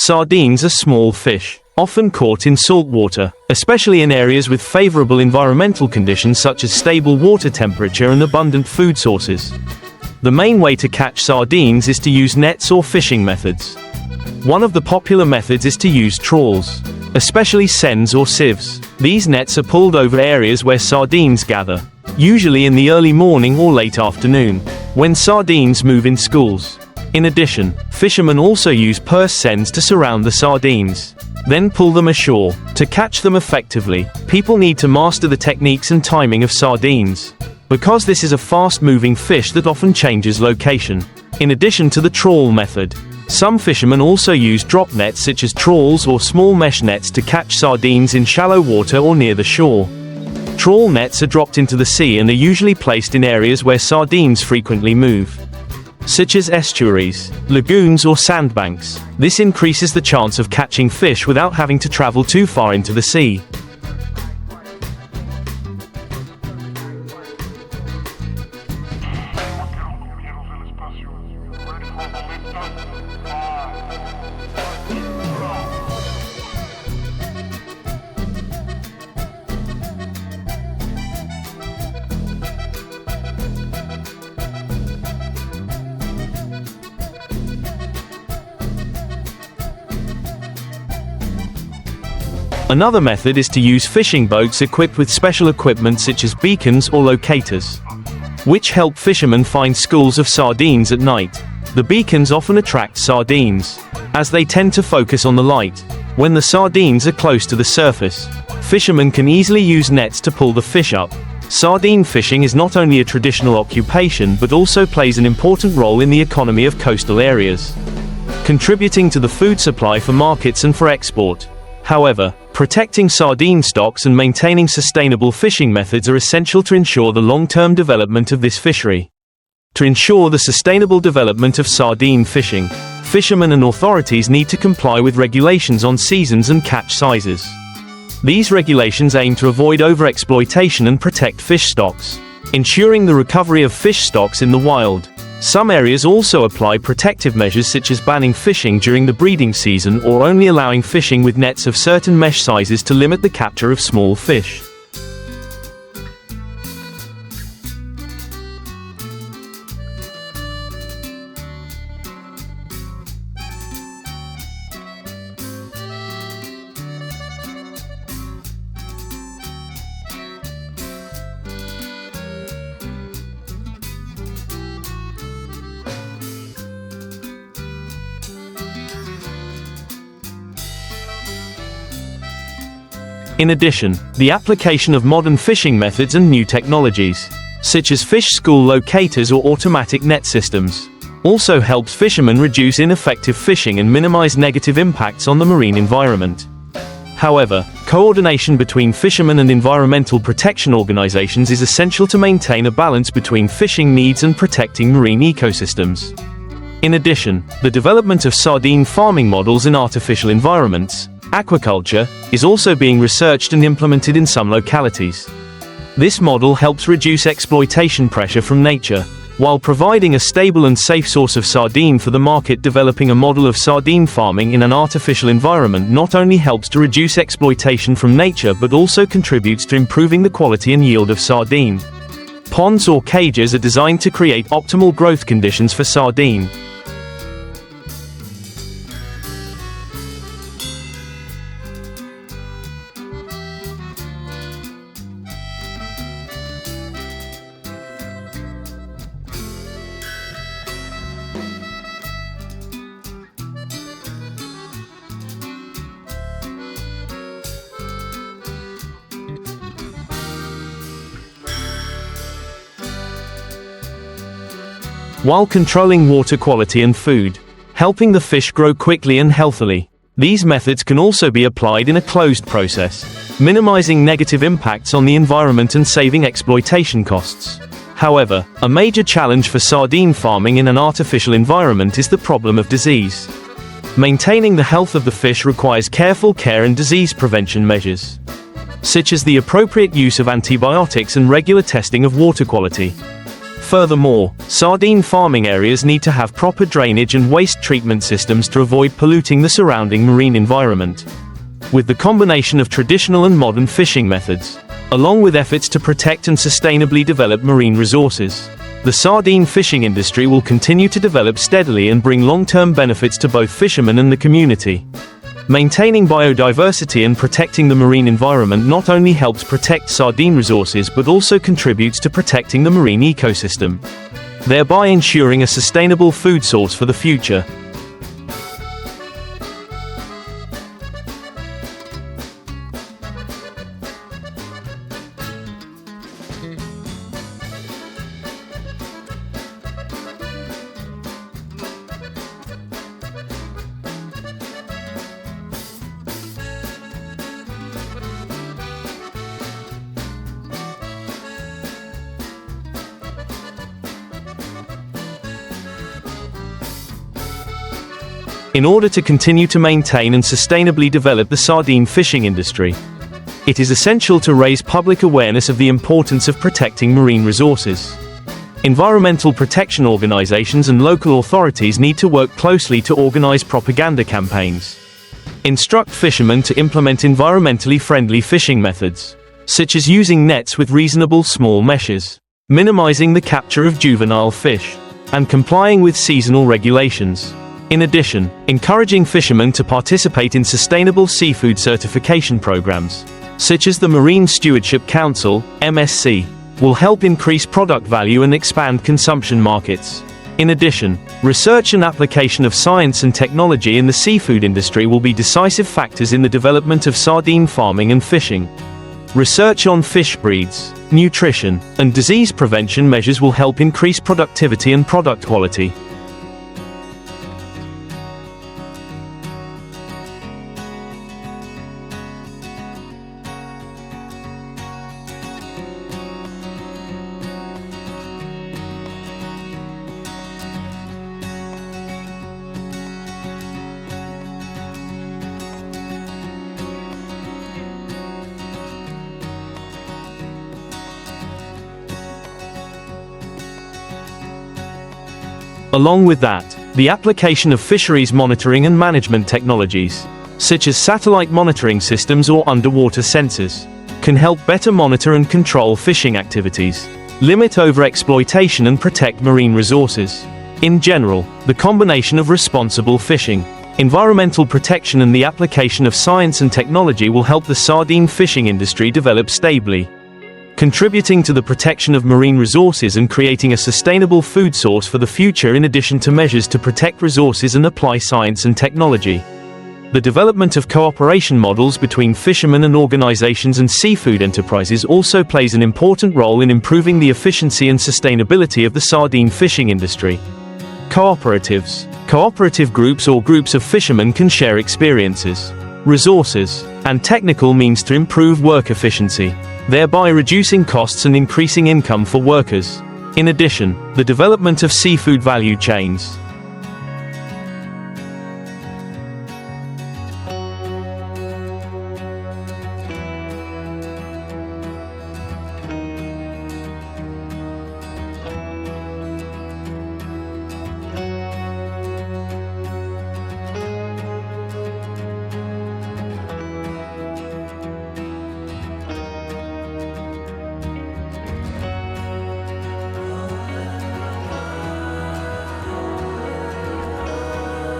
Sardines are small fish, often caught in salt water, especially in areas with favorable environmental conditions such as stable water temperature and abundant food sources. The main way to catch sardines is to use nets or fishing methods. One of the popular methods is to use trawls, especially seines or sieves. These nets are pulled over areas where sardines gather, usually in the early morning or late afternoon, when sardines move in schools. In addition, fishermen also use purse seines to surround the sardines, then pull them ashore. To catch them effectively, people need to master the techniques and timing of sardines, because this is a fast-moving fish that often changes location. In addition to the trawl method, some fishermen also use drop nets such as trawls or small mesh nets to catch sardines in shallow water or near the shore. Trawl nets are dropped into the sea and are usually placed in areas where sardines frequently move, such as estuaries, lagoons or sandbanks. This increases the chance of catching fish without having to travel too far into the sea. Another method is to use fishing boats equipped with special equipment such as beacons or locators, which help fishermen find schools of sardines at night. The beacons often attract sardines, as they tend to focus on the light. When the sardines are close to the surface, fishermen can easily use nets to pull the fish up. Sardine fishing is not only a traditional occupation but also plays an important role in the economy of coastal areas, contributing to the food supply for markets and for export. However, protecting sardine stocks and maintaining sustainable fishing methods are essential to ensure the long-term development of this fishery. To ensure the sustainable development of sardine fishing, fishermen and authorities need to comply with regulations on seasons and catch sizes. These regulations aim to avoid overexploitation and protect fish stocks, ensuring the recovery of fish stocks in the wild. Some areas also apply protective measures such as banning fishing during the breeding season or only allowing fishing with nets of certain mesh sizes to limit the capture of small fish. In addition, the application of modern fishing methods and new technologies, such as fish school locators or automatic net systems, also helps fishermen reduce ineffective fishing and minimize negative impacts on the marine environment. However, coordination between fishermen and environmental protection organizations is essential to maintain a balance between fishing needs and protecting marine ecosystems. In addition, the development of sardine farming models in artificial environments, aquaculture, is also being researched and implemented in some localities. This model helps reduce exploitation pressure from nature, while providing a stable and safe source of sardine for the market. Developing a model of sardine farming in an artificial environment not only helps to reduce exploitation from nature but also contributes to improving the quality and yield of sardine. Ponds or cages are designed to create optimal growth conditions for sardine. While controlling water quality and food, helping the fish grow quickly and healthily. These methods can also be applied in a closed process, minimizing negative impacts on the environment and saving exploitation costs. However, a major challenge for sardine farming in an artificial environment is the problem of disease. Maintaining the health of the fish requires careful care and disease prevention measures, such as the appropriate use of antibiotics and regular testing of water quality. Furthermore, sardine farming areas need to have proper drainage and waste treatment systems to avoid polluting the surrounding marine environment. With the combination of traditional and modern fishing methods, along with efforts to protect and sustainably develop marine resources, the sardine fishing industry will continue to develop steadily and bring long-term benefits to both fishermen and the community. Maintaining biodiversity and protecting the marine environment not only helps protect sardine resources but also contributes to protecting the marine ecosystem, thereby ensuring a sustainable food source for the future. In order to continue to maintain and sustainably develop the sardine fishing industry, it is essential to raise public awareness of the importance of protecting marine resources. Environmental protection organizations and local authorities need to work closely to organize propaganda campaigns, instruct fishermen to implement environmentally friendly fishing methods, such as using nets with reasonable small meshes, minimizing the capture of juvenile fish, and complying with seasonal regulations. In addition, encouraging fishermen to participate in sustainable seafood certification programs, such as the Marine Stewardship Council (MSC), will help increase product value and expand consumption markets. In addition, research and application of science and technology in the seafood industry will be decisive factors in the development of sardine farming and fishing. Research on fish breeds, nutrition, and disease prevention measures will help increase productivity and product quality. Along with that, the application of fisheries monitoring and management technologies, such as satellite monitoring systems or underwater sensors, can help better monitor and control fishing activities, limit overexploitation and protect marine resources. In general, the combination of responsible fishing, environmental protection and the application of science and technology will help the sardine fishing industry develop stably, contributing to the protection of marine resources and creating a sustainable food source for the future in addition to measures to protect resources and apply science and technology. The development of cooperation models between fishermen and organizations and seafood enterprises also plays an important role in improving the efficiency and sustainability of the sardine fishing industry. Cooperatives, cooperative groups or groups of fishermen can share experiences, resources, and technical means to improve work efficiency, thereby reducing costs and increasing income for workers. In addition, the development of seafood value chains,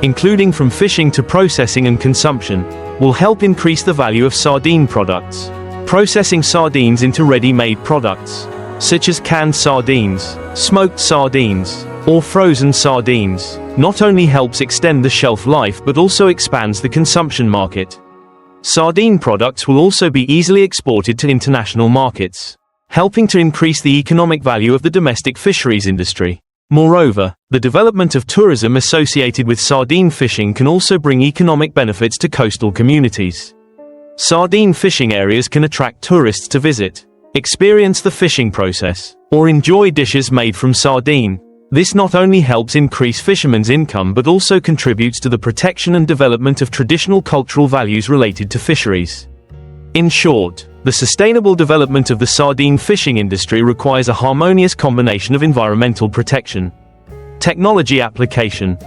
including from fishing to processing and consumption, will help increase the value of sardine products. Processing sardines into ready-made products, such as canned sardines, smoked sardines, or frozen sardines, not only helps extend the shelf life but also expands the consumption market. Sardine products will also be easily exported to international markets, helping to increase the economic value of the domestic fisheries industry. Moreover, the development of tourism associated with sardine fishing can also bring economic benefits to coastal communities. Sardine fishing areas can attract tourists to visit, experience the fishing process, or enjoy dishes made from sardine. This not only helps increase fishermen's income but also contributes to the protection and development of traditional cultural values related to fisheries. In short, The sustainable development of the sardine fishing industry requires a harmonious combination of environmental protection, technology application,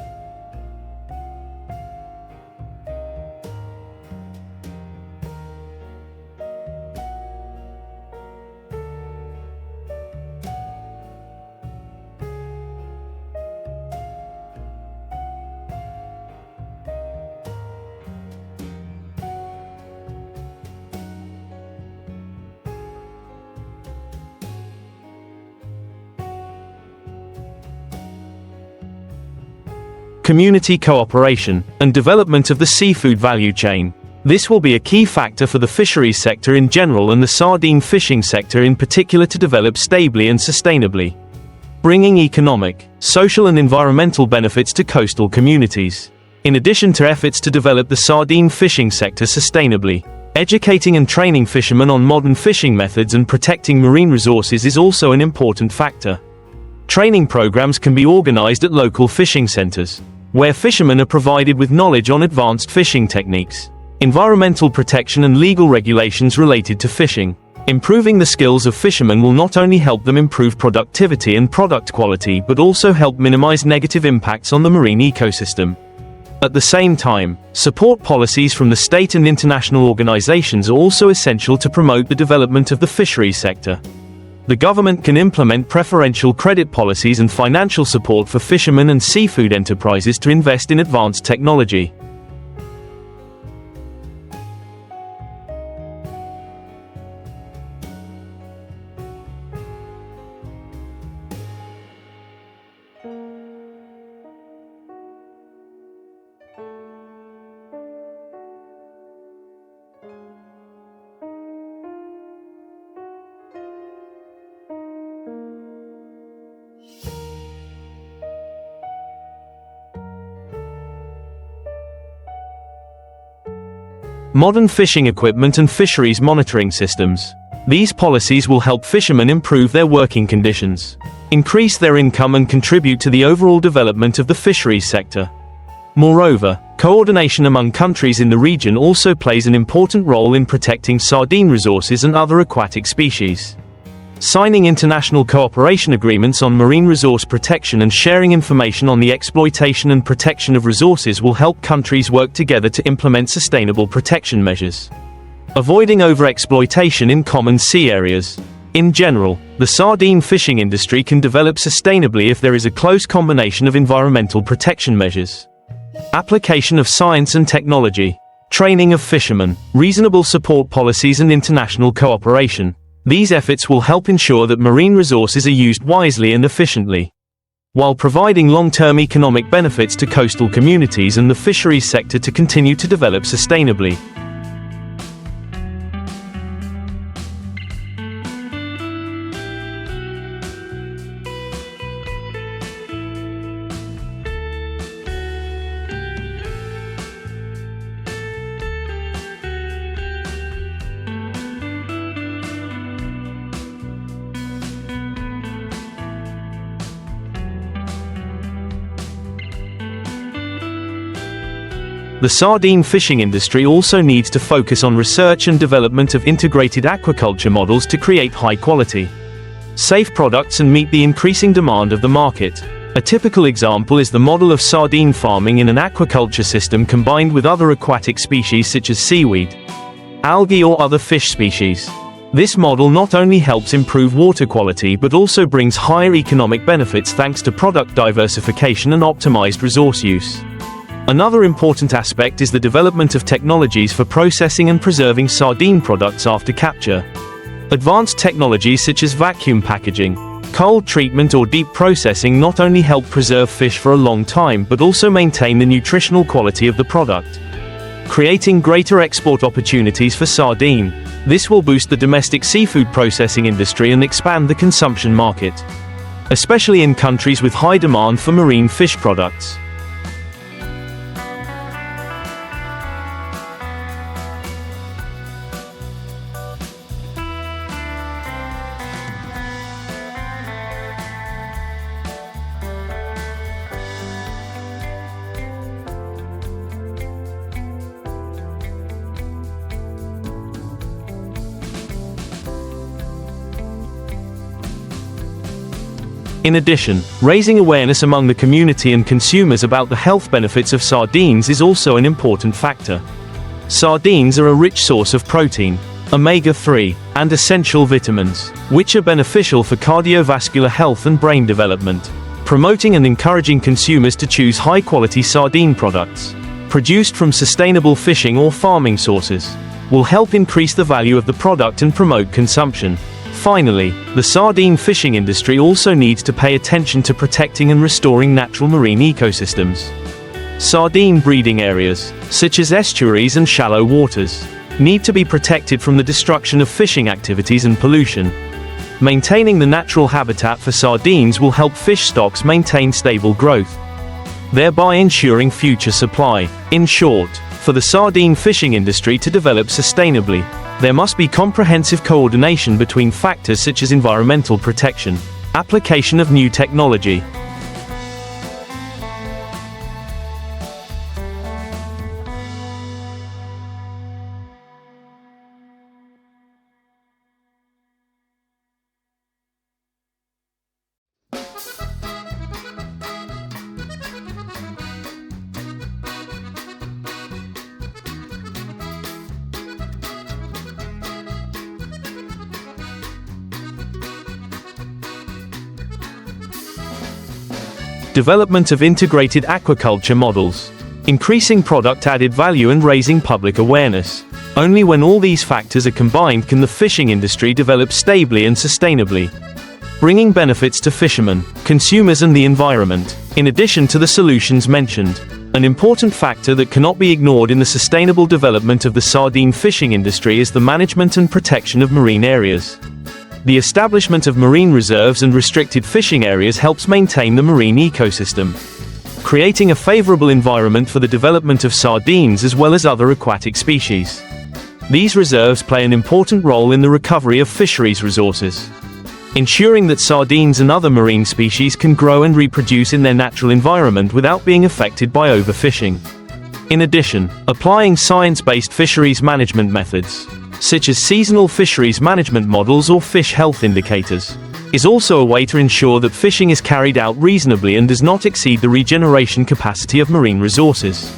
community cooperation, and development of the seafood value chain. This will be a key factor for the fisheries sector in general and the sardine fishing sector in particular to develop stably and sustainably, bringing economic, social and environmental benefits to coastal communities. In addition to efforts to develop the sardine fishing sector sustainably, educating and training fishermen on modern fishing methods and protecting marine resources is also an important factor. Training programs can be organized at local fishing centers, where fishermen are provided with knowledge on advanced fishing techniques, environmental protection and legal regulations related to fishing. Improving the skills of fishermen will not only help them improve productivity and product quality but also help minimize negative impacts on the marine ecosystem. At the same time, support policies from the state and international organizations are also essential to promote the development of the fisheries sector. The government can implement preferential credit policies and financial support for fishermen and seafood enterprises to invest in advanced technology. Modern fishing equipment and fisheries monitoring systems. These policies will help fishermen improve their working conditions, increase their income and contribute to the overall development of the fisheries sector. Moreover, coordination among countries in the region also plays an important role in protecting sardine resources and other aquatic species. Signing international cooperation agreements on marine resource protection and sharing information on the exploitation and protection of resources will help countries work together to implement sustainable protection measures, avoiding overexploitation in common sea areas. In general, the sardine fishing industry can develop sustainably if there is a close combination of environmental protection measures, application of science and technology, training of fishermen, reasonable support policies and international cooperation. These efforts will help ensure that marine resources are used wisely and efficiently, while providing long-term economic benefits to coastal communities and the fisheries sector to continue to develop sustainably. The sardine fishing industry also needs to focus on research and development of integrated aquaculture models to create high-quality, safe products and meet the increasing demand of the market. A typical example is the model of sardine farming in an aquaculture system combined with other aquatic species such as seaweed, algae or other fish species. This model not only helps improve water quality but also brings higher economic benefits thanks to product diversification and optimized resource use. Another important aspect is the development of technologies for processing and preserving sardine products after capture. Advanced technologies such as vacuum packaging, cold treatment or deep processing not only help preserve fish for a long time but also maintain the nutritional quality of the product, creating greater export opportunities for sardine. This will boost the domestic seafood processing industry and expand the consumption market, especially in countries with high demand for marine fish products. In addition, raising awareness among the community and consumers about the health benefits of sardines is also an important factor. Sardines are a rich source of protein, omega-3, and essential vitamins, which are beneficial for cardiovascular health and brain development. Promoting and encouraging consumers to choose high-quality sardine products, produced from sustainable fishing or farming sources, will help increase the value of the product and promote consumption. Finally, the sardine fishing industry also needs to pay attention to protecting and restoring natural marine ecosystems. Sardine breeding areas, such as estuaries and shallow waters, need to be protected from the destruction of fishing activities and pollution. Maintaining the natural habitat for sardines will help fish stocks maintain stable growth, thereby ensuring future supply. In short, for the sardine fishing industry to develop sustainably, there must be comprehensive coordination between factors such as environmental protection, application of new technology, development of integrated aquaculture models, increasing product added value and raising public awareness. Only when all these factors are combined can the fishing industry develop stably and sustainably, bringing benefits to fishermen, consumers and the environment. In addition to the solutions mentioned, an important factor that cannot be ignored in the sustainable development of the sardine fishing industry is the management and protection of marine areas. The establishment of marine reserves and restricted fishing areas helps maintain the marine ecosystem, creating a favorable environment for the development of sardines as well as other aquatic species. These reserves play an important role in the recovery of fisheries resources, ensuring that sardines and other marine species can grow and reproduce in their natural environment without being affected by overfishing. In addition, applying science-based fisheries management methods, such as seasonal fisheries management models or fish health indicators, is also a way to ensure that fishing is carried out reasonably and does not exceed the regeneration capacity of marine resources.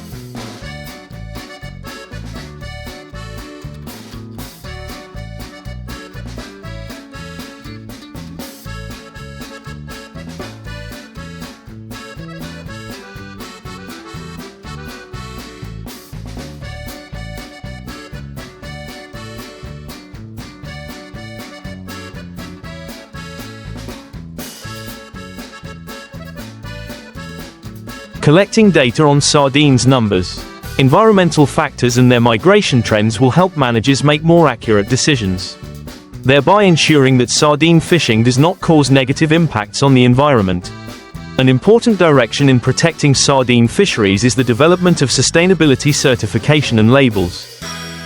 Collecting data on sardines numbers, environmental factors and their migration trends will help managers make more accurate decisions, thereby ensuring that sardine fishing does not cause negative impacts on the environment. An important direction in protecting sardine fisheries is the development of sustainability certification and labels.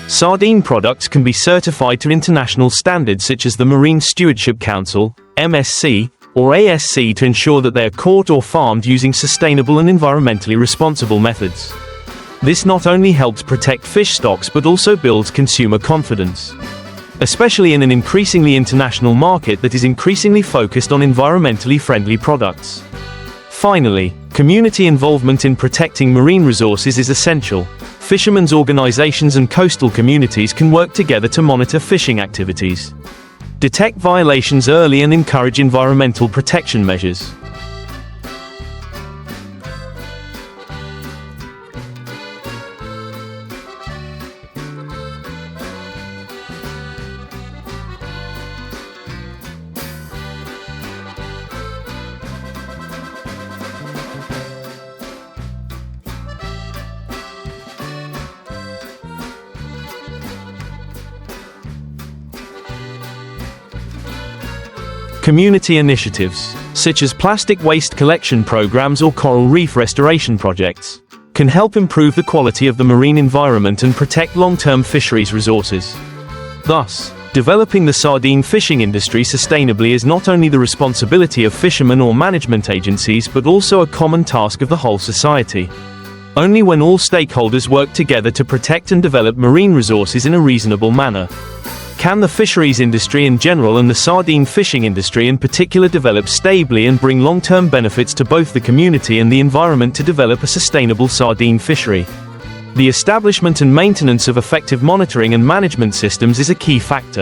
Sardine products can be certified to international standards such as the Marine Stewardship Council, MSC, or ASC to ensure that they are caught or farmed using sustainable and environmentally responsible methods. This not only helps protect fish stocks but also builds consumer confidence, especially in an increasingly international market that is increasingly focused on environmentally friendly products. Finally, community involvement in protecting marine resources is essential. Fishermen's organizations and coastal communities can work together to monitor fishing activities, detect violations early and encourage environmental protection measures. Community initiatives, such as plastic waste collection programs or coral reef restoration projects, can help improve the quality of the marine environment and protect long-term fisheries resources. Thus, developing the sardine fishing industry sustainably is not only the responsibility of fishermen or management agencies but also a common task of the whole society. Only when all stakeholders work together to protect and develop marine resources in a reasonable manner Can the fisheries industry in general and the sardine fishing industry in particular develop stably and bring long-term benefits to both the community and the environment to develop a sustainable sardine fishery? The establishment and maintenance of effective monitoring and management systems is a key factor.